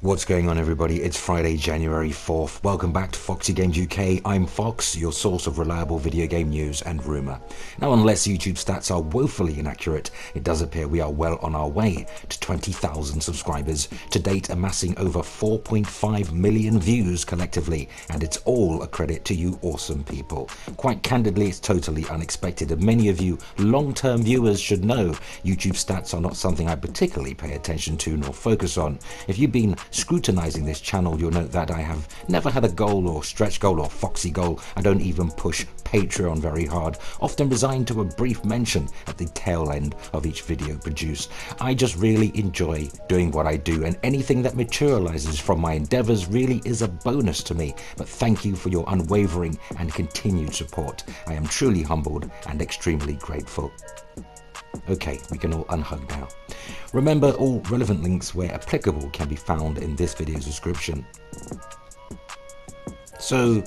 What's going on, everybody? It's Friday, January 4th. Welcome back to Foxy Games UK. I'm Fox, your source of reliable video game news and rumour. Now, unless YouTube stats are woefully inaccurate, it does appear we are well on our way to 20,000 subscribers, to date amassing over 4.5 million views collectively, and it's all a credit to you awesome people. Quite candidly, it's totally unexpected, and many of you long-term viewers should know YouTube stats are not something I particularly pay attention to nor focus on. If you've been scrutinizing this channel, you'll note that I have never had a goal or stretch goal or foxy goal. I don't even push Patreon very hard, often resigned to a brief mention at the tail end of each video produced. I just really enjoy doing what I do, and anything that materializes from my endeavors really is a bonus to me. But thank you for your unwavering and continued support. I am truly humbled and extremely grateful. Okay, we can all unhug now. Remember, all relevant links where applicable can be found in this video's description. So,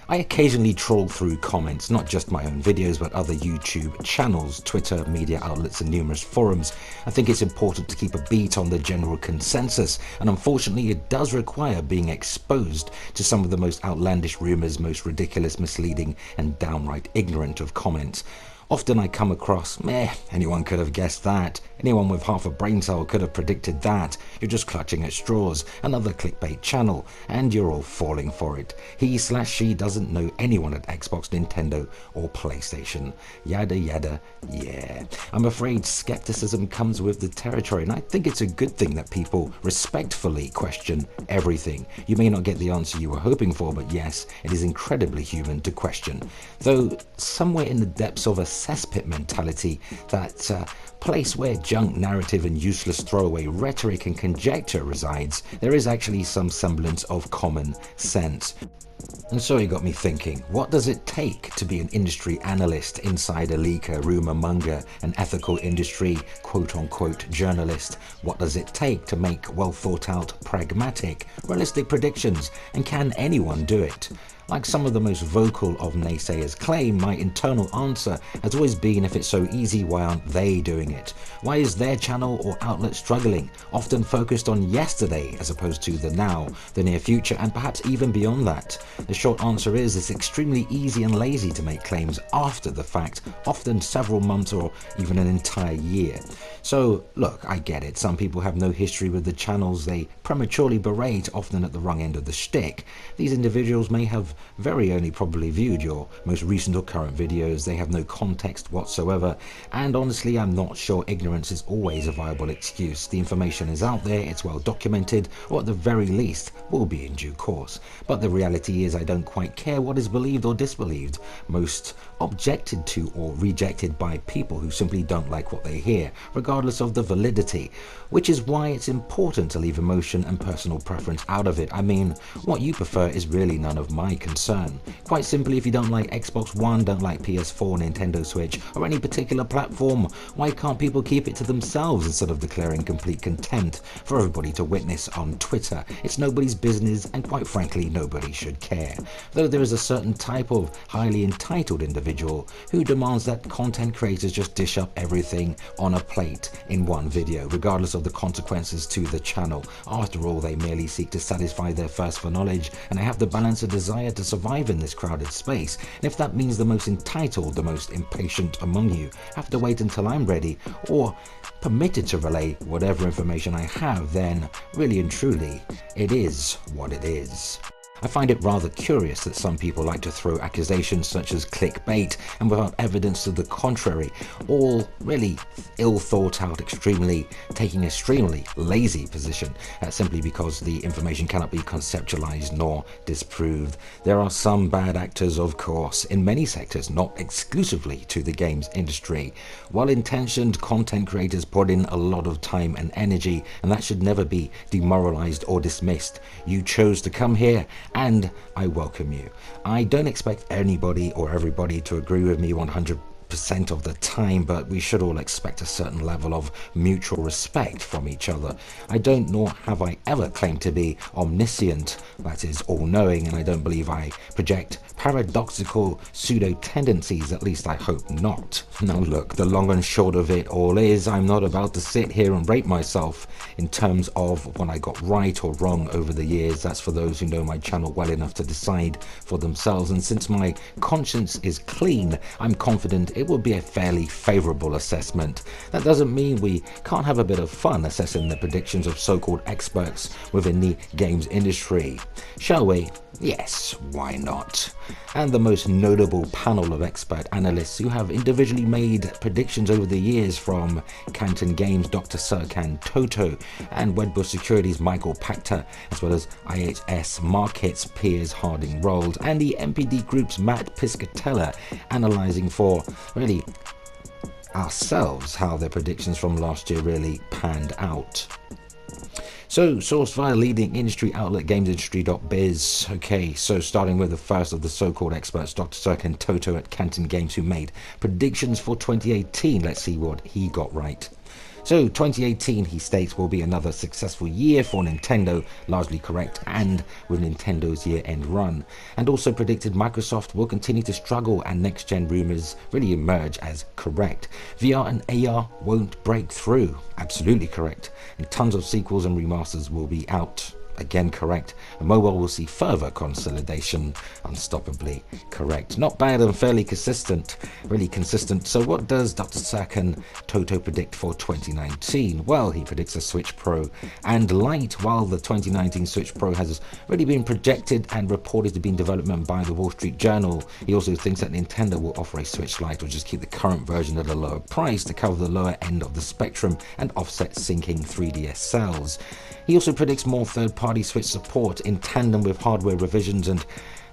I occasionally trawl through comments, not just my own videos, but other YouTube channels, Twitter, media outlets, and numerous forums. I think it's important to keep a beat on the general consensus, and unfortunately it does require being exposed to some of the most outlandish rumors, most ridiculous, misleading, and downright ignorant of comments. Often I come across, anyone could have guessed that, anyone with half a brain cell could have predicted that, you're just clutching at straws, another clickbait channel, and you're all falling for it. He/she doesn't know anyone at Xbox, Nintendo, or PlayStation. Yada yada, yeah. I'm afraid skepticism comes with the territory, and I think it's a good thing that people respectfully question everything. You may not get the answer you were hoping for, but yes, it is incredibly human to question. Though somewhere in the depths of a cesspit mentality, that place where junk narrative and useless throwaway rhetoric and conjecture resides, there is actually some semblance of common sense. And so it got me thinking, what does it take to be an industry analyst, insider leaker, rumor monger, an ethical industry quote-unquote journalist? What does it take to make well thought out, pragmatic, realistic predictions? And can anyone do it? Like some of the most vocal of naysayers claim, my internal answer has always been, if it's so easy, why aren't they doing it? Why is their channel or outlet struggling, often focused on yesterday as opposed to the now, the near future, and perhaps even beyond that? The short answer is, it's extremely easy and lazy to make claims after the fact, often several months or even an entire year. So look, I get it, some people have no history with the channels they prematurely berate, often at the wrong end of the shtick. These individuals may have very only probably viewed your most recent or current videos, they have no context whatsoever, and honestly I'm not sure ignorance is always a viable excuse. The information is out there, it's well documented, or at the very least will be in due course. But the reality is I don't quite care what is believed or disbelieved. Most objected to or rejected by people who simply don't like what they hear, regardless of the validity, which is why it's important to leave emotion and personal preference out of it. I mean, what you prefer is really none of my concern. Quite simply, if you don't like Xbox One, don't like PS4, Nintendo Switch, or any particular platform, why can't people keep it to themselves instead of declaring complete contempt for everybody to witness on Twitter? It's nobody's business, and quite frankly, nobody should care. Though there is a certain type of highly entitled individual who demands that content creators just dish up everything on a plate in one video, regardless of the consequences to the channel. After all, they merely seek to satisfy their thirst for knowledge, and they have the balance of desire to survive in this crowded space. And if that means the most entitled, the most impatient among you have to wait until I'm ready or permitted to relay whatever information I have, then really and truly, it is what it is. I find it rather curious that some people like to throw accusations such as clickbait and without evidence to the contrary, all really ill thought out, taking extremely lazy position, simply because the information cannot be conceptualized nor disproved. There are some bad actors, of course, in many sectors, not exclusively to the games industry. Well-intentioned content creators put in a lot of time and energy, and that should never be demoralized or dismissed. You chose to come here, and I welcome you. I don't expect anybody or everybody to agree with me 100% 100% of the time, but we should all expect a certain level of mutual respect from each other. I don't, nor have I ever claimed to be omniscient, that is all-knowing, and I don't believe I project paradoxical pseudo-tendencies, at least I hope not. Now look, the long and short of it all is, I'm not about to sit here and rate myself in terms of what I got right or wrong over the years. That's for those who know my channel well enough to decide for themselves, and since my conscience is clean, I'm confident it will be a fairly favourable assessment. That doesn't mean we can't have a bit of fun assessing the predictions of so-called experts within the games industry. Shall we? Yes, why not? And the most notable panel of expert analysts who have individually made predictions over the years, from Canton Games' Dr. Serkan Toto and Wedbush Securities' Michael Pachter, as well as IHS Markets' Piers Harding Rolls, and the MPD Group's Matt Piscatella, analysing for really ourselves how their predictions from last year really panned out. So, sourced via leading industry outlet gamesindustry.biz. Okay, so starting with the first of the so-called experts, Dr. Serkan Toto at Canton Games, who made predictions for 2018. Let's see what he got right. So 2018, he states, will be another successful year for Nintendo, largely correct, and with Nintendo's year-end run. And also predicted Microsoft will continue to struggle and next-gen rumors really emerge as correct. VR and AR won't break through, absolutely correct. And tons of sequels and remasters will be out. Again correct. And mobile will see further consolidation, unstoppably correct. Not bad and fairly consistent, really consistent. So what does Dr. Serkan Toto predict for 2019? Well, he predicts a Switch Pro and Lite. While the 2019 Switch Pro has already been projected and reported to be in development by the Wall Street Journal, he also thinks that Nintendo will offer a Switch Lite or just keep the current version at a lower price to cover the lower end of the spectrum and offset sinking 3DS sales. He also predicts more third-party Switch support in tandem with hardware revisions and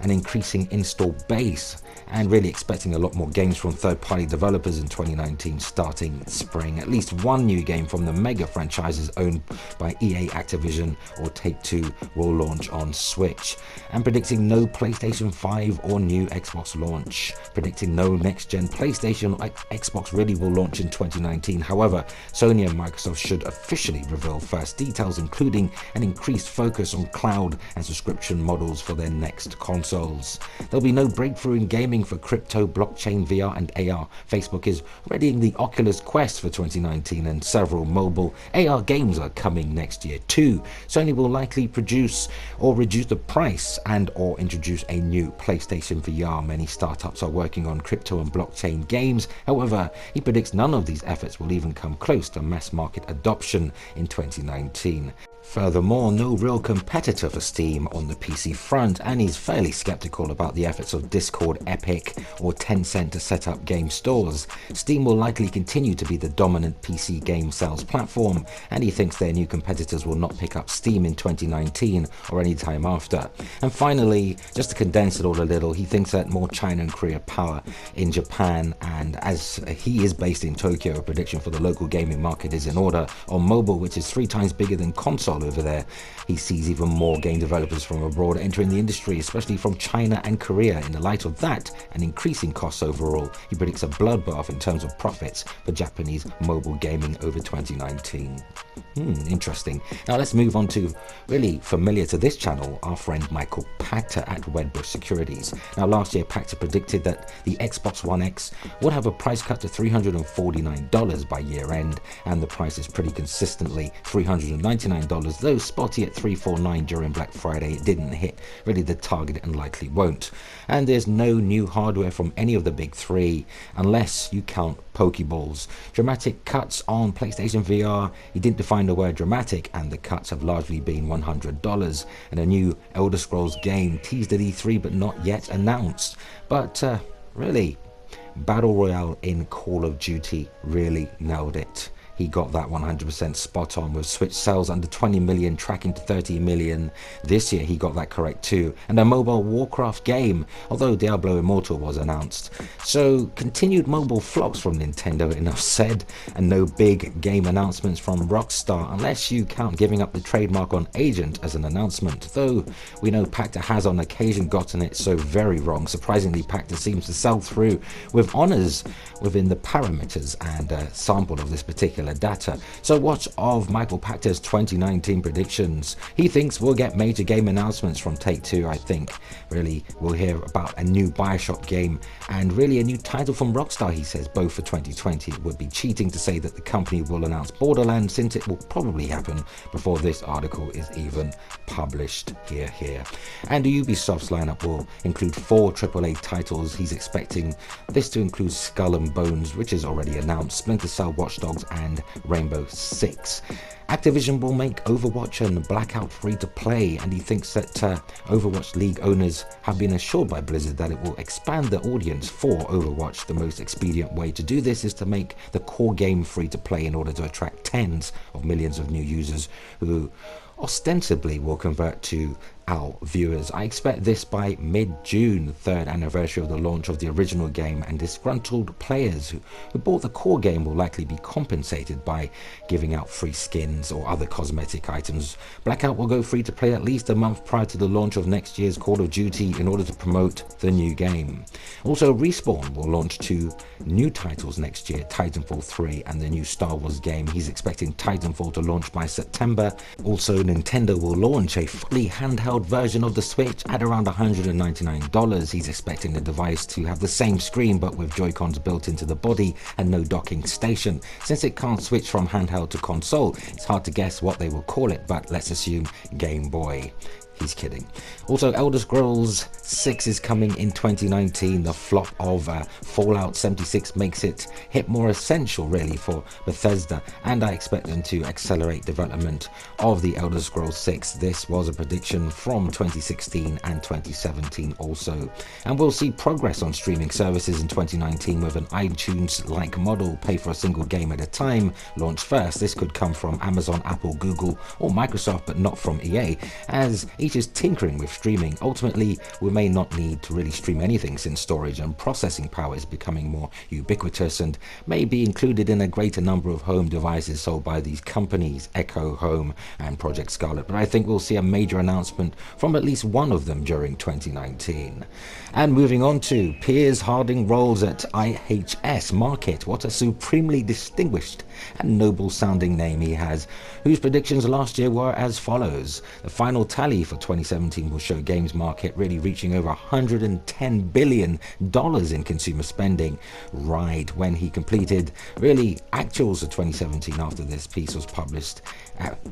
an increasing install base, and really expecting a lot more games from third-party developers in 2019 starting spring. At least one new game from the mega franchises owned by EA, Activision or Take-Two will launch on Switch, and predicting no PlayStation 5 or new Xbox launch. Predicting no next-gen PlayStation or Xbox really will launch in 2019. However, Sony and Microsoft should officially reveal first details, including an increased focus on cloud and subscription models for their next consoles. There'll be no breakthrough in gaming for crypto, blockchain, VR and AR. Facebook is readying the Oculus Quest for 2019, and several mobile AR games are coming next year too. Sony will likely produce or reduce the price and or introduce a new PlayStation VR. Many startups are working on crypto and blockchain games. However, he predicts none of these efforts will even come close to mass market adoption in 2019. Furthermore, no real competitor for Steam on the PC front, and he's fairly skeptical about the efforts of Discord, Epic or Tencent to set up game stores. Steam will likely continue to be the dominant PC game sales platform, and he thinks their new competitors will not pick up steam in 2019 or any time after. And finally, just to condense it all a little, he thinks that more China and Korea power in Japan, and as he is based in Tokyo, a prediction for the local gaming market is in order. On mobile, which is 3 times bigger than console over there, he sees even more game developers from abroad entering the industry, especially from China and Korea. In the light of that and increasing costs overall, he predicts a bloodbath in terms of profits for Japanese mobile gaming over 2019. Interesting. Now let's move on to really familiar to this channel, our friend Michael Pachter at Wedbush Securities. Now last year Pachter predicted that the Xbox One X would have a price cut to $349 by year end, and the price is pretty consistently $399, though spotty at $349 during Black Friday. It didn't hit really the target and likely won't. And there's no new hardware from any of the big three, unless you count Pokeballs. Dramatic cuts on PlayStation VR. He didn't define the word dramatic, and the cuts have largely been $100. And a new Elder Scrolls game teased at E3 but not yet announced. But really, Battle Royale in Call of Duty really nailed it. he got that 100% spot on, with Switch sales under 20 million tracking to 30 million this year. He got that correct too. And a mobile Warcraft game, although Diablo Immortal was announced. So continued mobile flops from Nintendo, enough said, and no big game announcements from Rockstar, unless you count giving up the trademark on Agent as an announcement, though we know Pacta has on occasion gotten it so very wrong. Surprisingly, Pacta seems to sell through with honours within the parameters and sample of this particular data. So what of Michael Pacta's 2019 predictions? He thinks we'll get major game announcements from Take-Two. I think really we'll hear about a new Bioshock game and really a new title from Rockstar, he says, both for 2020. It would be cheating to say that the company will announce Borderlands, since it will probably happen before this article is even published. Here. And Ubisoft's lineup will include 4 AAA titles. He's expecting this to include Skull and Bones, which is already announced, Splinter Cell, Watch Dogs and Rainbow Six. Activision will make Overwatch and Blackout free to play, and he thinks that Overwatch League owners have been assured by Blizzard that it will expand the audience for Overwatch. The most expedient way to do this is to make the core game free to play in order to attract tens of millions of new users who ostensibly will convert to our viewers. I expect this by mid-June, 3rd anniversary of the launch of the original game, and disgruntled players who bought the core game will likely be compensated by giving out free skins or other cosmetic items. Blackout will go free to play at least a month prior to the launch of next year's Call of Duty in order to promote the new game. Also, Respawn will launch 2 new titles next year, Titanfall 3 and the new Star Wars game. He's expecting Titanfall to launch by September. Also, Nintendo will launch a fully handheld version of the Switch at around $199. He's expecting the device to have the same screen but with Joy-Cons built into the body and no docking station. Since it can't switch from handheld to console, it's hard to guess what they will call it, but let's assume Game Boy. He's kidding. Also, Elder Scrolls 6 is coming in 2019. The flop of Fallout 76 makes it hit more essential really for Bethesda, and I expect them to accelerate development of the Elder Scrolls 6. This was a prediction from 2016 and 2017 also. And we'll see progress on streaming services in 2019 with an iTunes-like model, pay for a single game at a time, launch first. This could come from Amazon, Apple, Google or Microsoft, but not from EA, as each is tinkering with streaming. Ultimately, we may not need to really stream anything, since storage and processing power is becoming more ubiquitous and may be included in a greater number of home devices sold by these companies, Echo Home and Project Scarlet. But I think we'll see a major announcement from at least one of them during 2019. And moving on to Piers Harding rolls at IHS Markit. What a supremely distinguished and noble sounding name he has, whose predictions last year were as follows. The final tally for 2017 will show games market really reaching over $110 billion in consumer spending. Right when he completed really actuals of 2017 after this piece was published,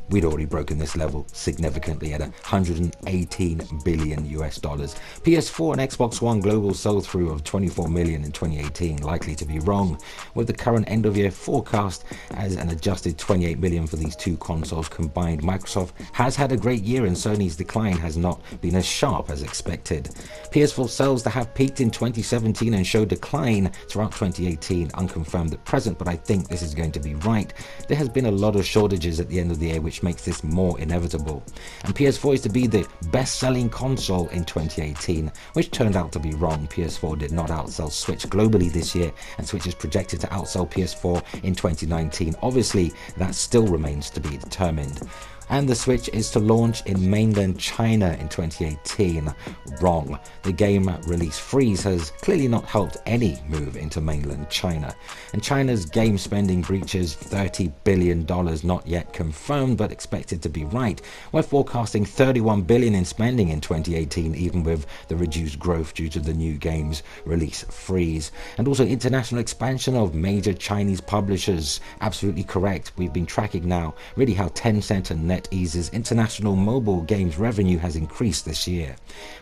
we'd already broken this level significantly at $118 billion US. PS4 and Xbox One global sell-through of 24 million in 2018 likely to be wrong, with the current end-of-year forecast as an adjusted 28 million for these two consoles combined. Microsoft has had a great year and Sony's decline has not been as sharp as expected. PS4 sales that have peaked in 2017 and show decline throughout 2018, unconfirmed at present, but I think this is going to be right. There has been a lot of shortages at the end of the year, which makes this more inevitable. And PS4 is to be the best-selling console in 2018, which turned out to be wrong. PS4 did not outsell Switch globally this year, and Switch is projected to outsell PS4 in 2019. Obviously, that still remains to be determined. And the Switch is to launch in mainland China in 2018. Wrong. The game release freeze has clearly not helped any move into mainland China. And China's game spending breaches $30 billion, not yet confirmed but expected to be right. We're forecasting $31 billion in spending in 2018, even with the reduced growth due to the new game's release freeze. And also international expansion of major Chinese publishers. Absolutely correct. We've been tracking now really how Tencent and NetEase's international mobile games revenue has increased this year,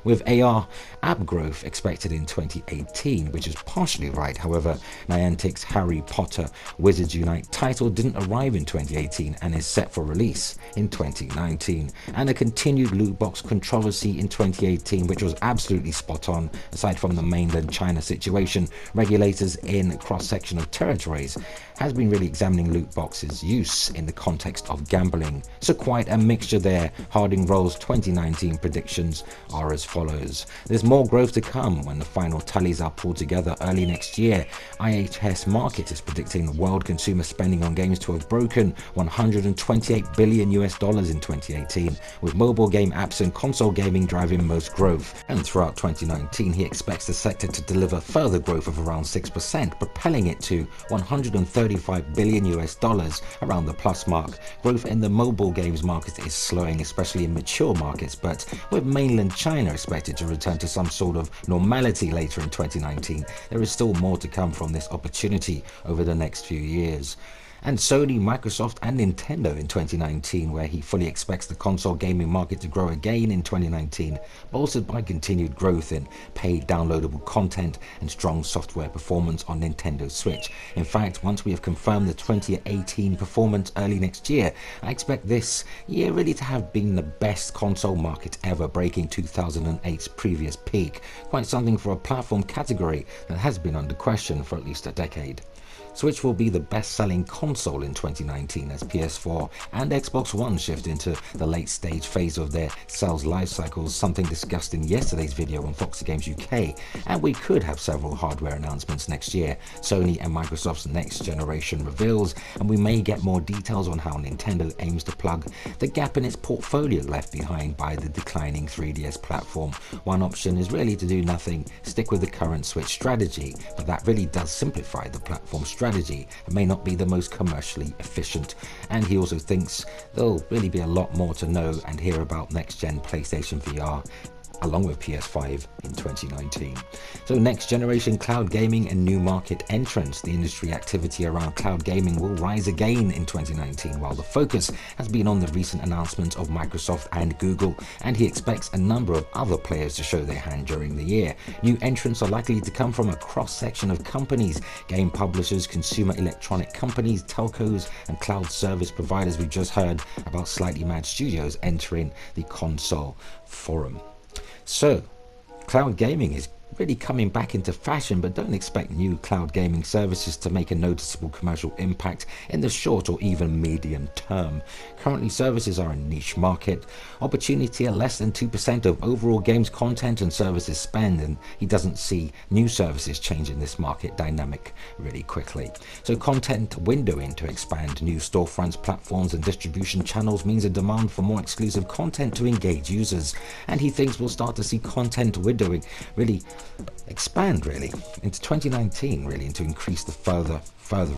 with AR app growth expected in 2018, which is partially right. However, Niantic's Harry Potter Wizards Unite title didn't arrive in 2018 and is set for release in 2019, and a continued loot box controversy in 2018, which was absolutely spot on. Aside from the mainland China situation, regulators in cross-section of territories has been really examining loot boxes use in the context of gambling. So quite a mixture there. Harding Roll's 2019 predictions are as follows. There's more growth to come when the final tallies are pulled together early next year. IHS Markit is predicting world consumer spending on games to have broken $128 billion in 2018, with mobile game apps and console gaming driving most growth. And throughout 2019, he expects the sector to deliver further growth of around 6%, propelling it to $135 billion around the plus mark. Growth in the mobile games market is slowing, especially in mature markets, but with mainland China expected to return to some sort of normality later in 2019, there is still more to come from this opportunity over the next few years. And Sony, Microsoft and Nintendo in 2019, where he fully expects the console gaming market to grow again in 2019, bolstered by continued growth in paid downloadable content and strong software performance on Nintendo Switch. In fact, once we have confirmed the 2018 performance early next year, I expect this year really to have been the best console market ever, breaking 2008's previous peak. Quite something for a platform category that has been under question for at least a decade. Switch will be the best-selling console in 2019 as PS4 and Xbox One shift into the late-stage phase of their sales life cycles, something discussed in yesterday's video on FOXY Games UK, and we could have several hardware announcements next year, Sony and Microsoft's next generation reveals, and we may get more details on how Nintendo aims to plug the gap in its portfolio left behind by the declining 3DS platform. One option is really to do nothing, stick with the current Switch strategy, but that really does simplify the platform strategy and may not be the most commercially efficient. And he also thinks there'll really be a lot more to know and hear about next-gen PlayStation VR along with PS5 in 2019. So next generation cloud gaming and new market entrants. The industry activity around cloud gaming will rise again in 2019, while the focus has been on the recent announcement of Microsoft and Google, and he expects a number of other players to show their hand during the year. New entrants are likely to come from a cross-section of companies, game publishers, consumer electronic companies, telcos, and cloud service providers. We just heard about Slightly Mad Studios entering the console forum. So, cloud gaming is really coming back into fashion, but don't expect new cloud gaming services to make a noticeable commercial impact in the short or even medium term. Currently, services are a niche market, opportunity at less than 2% of overall games content and services spend, and he doesn't see new services changing this market dynamic really quickly. So content windowing to expand new storefronts, platforms and distribution channels means a demand for more exclusive content to engage users, and he thinks we'll start to see content windowing really expand really into 2019, really, and to increase the further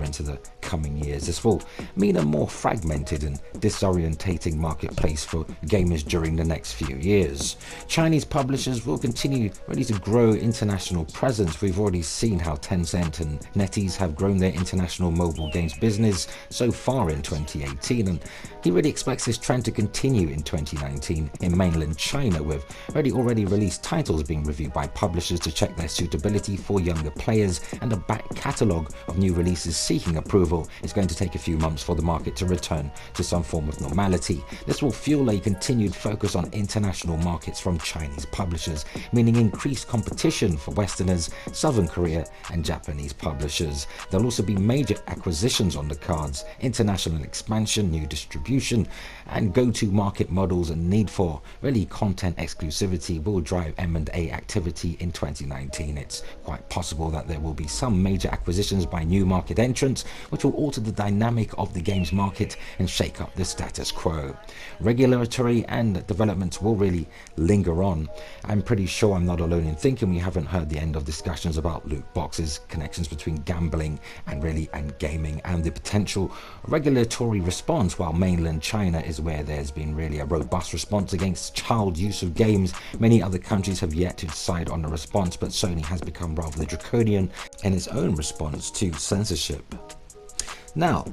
into the coming years. This will mean a more fragmented and disorientating marketplace for gamers during the next few years. Chinese publishers will continue really to grow international presence. We've already seen how Tencent and NetEase have grown their international mobile games business so far in 2018, and he really expects this trend to continue in 2019 in mainland China, with already released titles being reviewed by publishers to check their suitability for younger players, and a back catalogue of new releases seeking approval. It's going to take a few months for the market to return to some form of normality. This will fuel a continued focus on international markets from Chinese publishers, meaning increased competition for Westerners, Southern Korea and Japanese publishers. There'll also be major acquisitions on the cards, international expansion, new distribution and go-to-market models, and need for really content exclusivity will drive M&A activity in 2019. It's quite possible that there will be some major acquisitions by new market entrants, which will alter the dynamic of the games market and shake up the status quo. Regulatory and developments will really linger on. I'm pretty sure I'm not alone in thinking we haven't heard the end of discussions about loot boxes, connections between gambling and gaming, and the potential regulatory response, while mainland China is where there's been really a robust response against child use of games. Many other countries have yet to decide on a response, but Sony has become rather draconian in its own response to censorship. Now,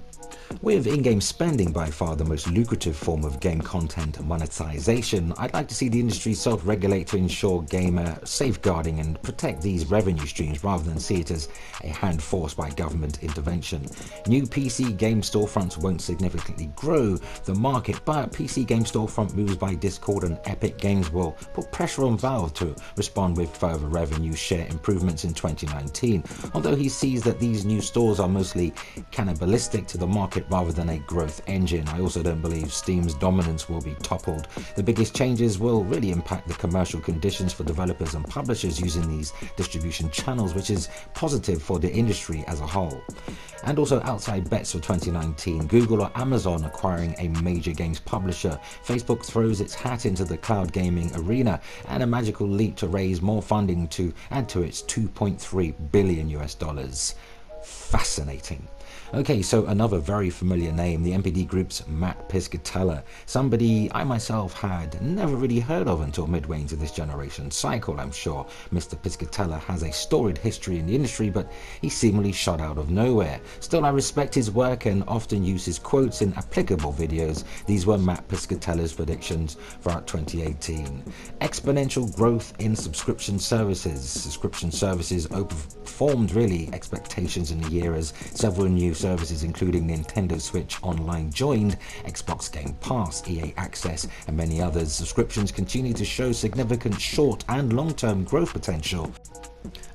With in-game spending by far the most lucrative form of game content monetization, I'd like to see the industry self-regulate to ensure gamer safeguarding and protect these revenue streams rather than see it as a hand forced by government intervention. New PC game storefronts won't significantly grow the market, but PC game storefront moves by Discord and Epic Games will put pressure on Valve to respond with further revenue share improvements in 2019, although he sees that these new stores are mostly cannibalistic to the market rather than a growth engine. I also don't believe Steam's dominance will be toppled. The biggest changes will really impact the commercial conditions for developers and publishers using these distribution channels, which is positive for the industry as a whole. And also outside bets for 2019, Google or Amazon acquiring a major games publisher, Facebook throws its hat into the cloud gaming arena, and a magical leap to raise more funding to add to its $2.3 billion US dollars. Fascinating. Okay, so another very familiar name, the NPD Group's Matt Piscatella, somebody I myself had never really heard of until midway into this generation cycle. I'm sure Mr. Piscatella has a storied history in the industry, but he seemingly shot out of nowhere. Still, I respect his work and often use his quotes in applicable videos. These were Matt Piscatella's predictions throughout 2018. Exponential growth in subscription services. Subscription services overperformed really expectations in the year as several new services including Nintendo Switch Online joined, Xbox Game Pass, EA Access and many others. Subscriptions continue to show significant short and long-term growth potential.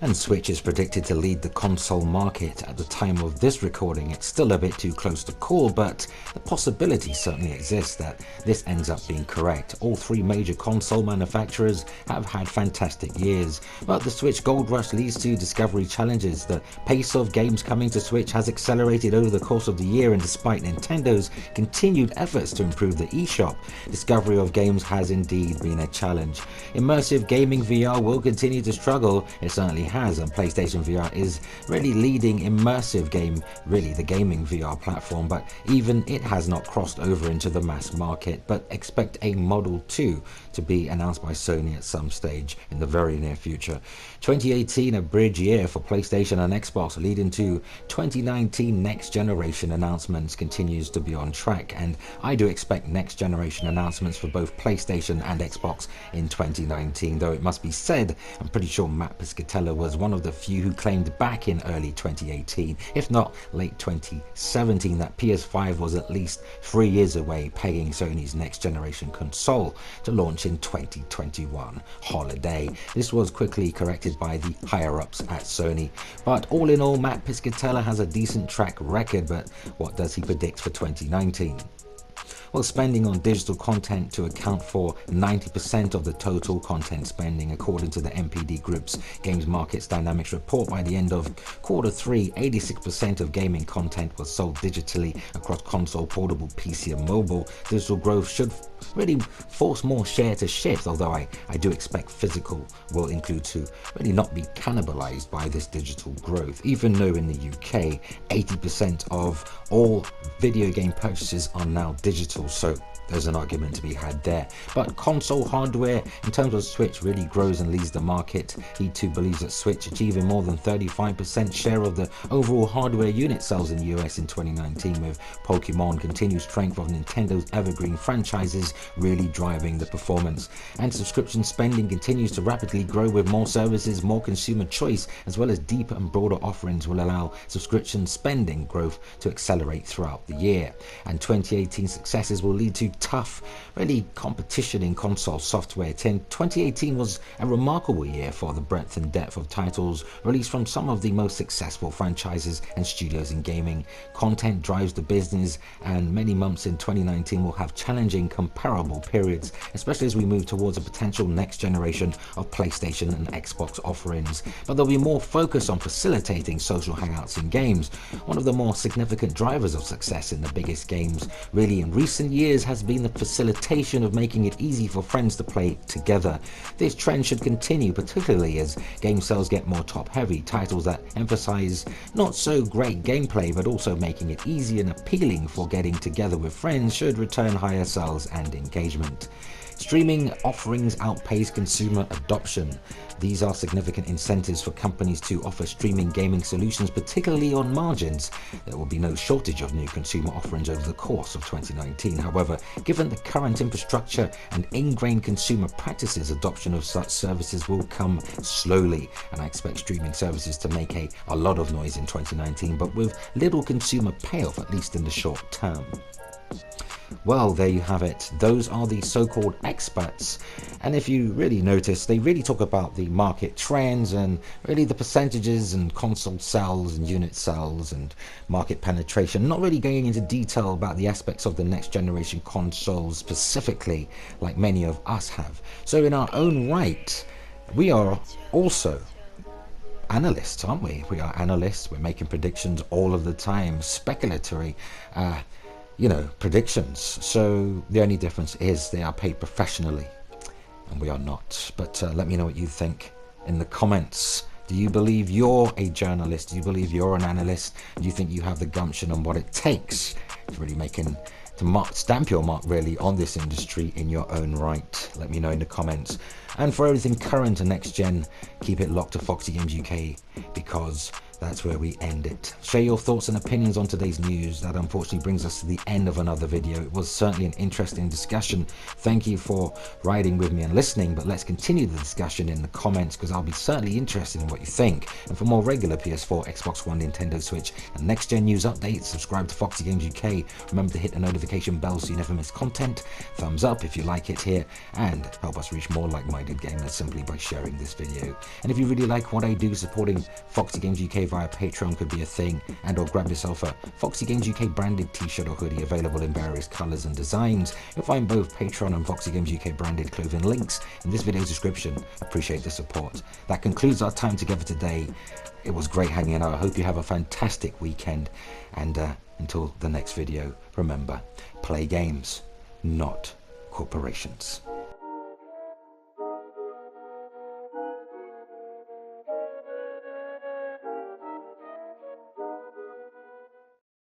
And Switch is predicted to lead the console market. At the time of this recording, it's still a bit too close to call, but the possibility certainly exists that this ends up being correct. All three major console manufacturers have had fantastic years, but the Switch Gold Rush leads to discovery challenges. The pace of games coming to Switch has accelerated over the course of the year, and despite Nintendo's continued efforts to improve the eShop, discovery of games has indeed been a challenge. Immersive gaming VR will continue to struggle. It certainly has, and PlayStation VR is really leading immersive game, really the gaming VR platform, but even it has not crossed over into the mass market. But expect a Model 2 to be announced by Sony at some stage in the very near future. 2018 a bridge year for PlayStation and Xbox, leading to 2019 next generation announcements continues to be on track, and I do expect next generation announcements for both PlayStation and Xbox in 2019, though it must be said, I'm pretty sure Matt Piscatella was one of the few who claimed back in early 2018, if not late 2017, that PS5 was at least 3 years away, pegging Sony's next generation console to launch in 2021 holiday. This was quickly corrected by the higher ups at Sony, but all in all, Matt Piscatella has a decent track record. But what does he predict for 2019? Well, spending on digital content to account for 90% of the total content spending, according to the NPD Group's Games Markets Dynamics report. By the end of Q3, 86% of gaming content was sold digitally across console, portable, PC and mobile. Digital growth should really force more share to shift, although I do expect physical will include to really not be cannibalized by this digital growth, even though in the UK 80% of all video game purchases are now digital, so there's an argument to be had there. But console hardware in terms of Switch really grows and leads the market. He too believes that Switch achieving more than 35% share of the overall hardware unit sales in the US in 2019, with Pokemon continued strength of Nintendo's evergreen franchises really driving the performance. And subscription spending continues to rapidly grow, with more services, more consumer choice, as well as deeper and broader offerings will allow subscription spending growth to accelerate throughout the year. And 2018 successes will lead to tough really competition in console software. 2018 was a remarkable year for the breadth and depth of titles released from some of the most successful franchises and studios in gaming. Content drives the business, and many months in 2019 will have challenging comparable periods, especially as we move towards a potential next generation of PlayStation and Xbox offerings. But there'll be more focus on facilitating social hangouts in games. One of the more significant drivers of success in the biggest games really in recent years has been the facilitation of making it easy for friends to play together. This trend should continue, particularly as game sales get more top-heavy. Titles that emphasize not so great gameplay but also making it easy and appealing for getting together with friends should return higher sales and engagement. Streaming offerings outpace consumer adoption. These are significant incentives for companies to offer streaming gaming solutions, particularly on margins. There will be no shortage of new consumer offerings over the course of 2019. However, given the current infrastructure and ingrained consumer practices, adoption of such services will come slowly, and I expect streaming services to make a lot of noise in 2019, but with little consumer payoff, at least in the short term. Well, there you have it. Those are the so-called experts. And if you really notice, they really talk about the market trends and really the percentages and console sales and unit sales and market penetration, not really going into detail about the aspects of the next generation consoles specifically, like many of us have. So in our own right, we are also analysts, aren't we? We are analysts. We're making predictions all of the time, speculatory predictions. So the only difference is they are paid professionally and we are not. But let me know what you think in the comments. Do you believe you're a journalist? Do you believe you're an analyst? Do you think you have the gumption and what it takes to really stamp your mark really on this industry in your own right? Let me know in the comments. And for everything current and next gen, keep it locked to Foxy Games UK, because that's where we end it. Share your thoughts and opinions on today's news. That unfortunately brings us to the end of another video. It was certainly an interesting discussion. Thank you for riding with me and listening, but let's continue the discussion in the comments, because I'll be certainly interested in what you think. And for more regular PS4, Xbox One, Nintendo Switch and next gen news updates, subscribe to Foxy Games UK. Remember to hit the notification bell so you never miss content. Thumbs up if you like it here, and help us reach more like-minded gamers simply by sharing this video. And if you really like what I do, supporting Foxy Games UK via Patreon could be a thing, and or grab yourself a Foxy Games UK branded t-shirt or hoodie available in various colours and designs. You'll find both Patreon and Foxy Games UK branded clothing links in this video's description. Appreciate the support. That concludes our time together today. It was great hanging out. I hope you have a fantastic weekend, and until the next video, remember, play games, not corporations.